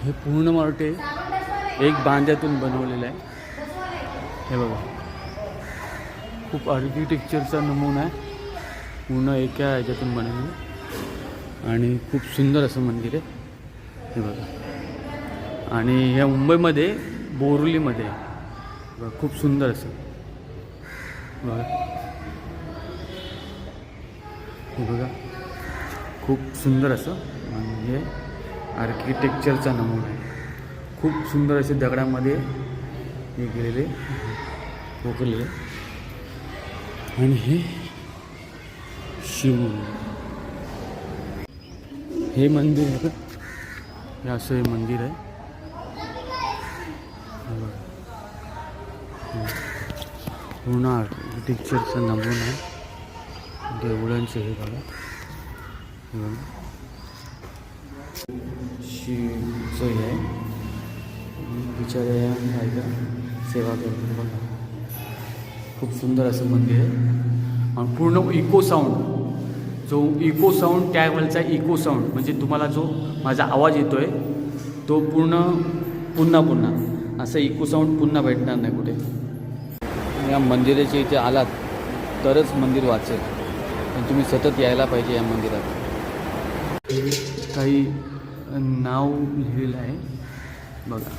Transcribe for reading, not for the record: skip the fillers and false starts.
हे पूर्ण मारुटी एक बांध्यातून बनवलेलं आहे. हे बघा, खूप आर्किटेक्चरचा नमुना आहे, पूर्ण एका ह्याच्यातून बनवलेलं आणि खूप सुंदर असं मंदिर आहे. हे बघा, आणि ह्या मुंबईमध्ये बोरिवलीमध्ये बघा, खूप सुंदर असं बघा. हे बघा, खूप सुंदर असं म्हणजे आर्किटेक्चरचा नमुना आहे. खूप सुंदर असे दगडामध्ये हे केलेले कोरलेले. आणि हे शिव हे मंदिर आहे. हे असं हे मंदिर आहे. पूर्ण आर्किटेक्चरचा नमुना आहे. देवळांचं हे बघा, शिवचं हे आहे. बिचारे बायका सेवा करतो बघा. खूप सुंदर असं मंदिर आहे. आणि पूर्ण इको साऊंड, जो इको साऊंड त्यावेळेचा इको साऊंड म्हणजे तुम्हाला जो माझा आवाज येतो आहे तो पुन्हा असं इको साऊंड पुन्हा भेटणार नाही कुठे. या मंदिराच्या इथे आलात तरच मंदिर वाचेल, पण तुम्ही सतत यायला पाहिजे या मंदिरात. काही नाव लिहिलेलं आहे बघा.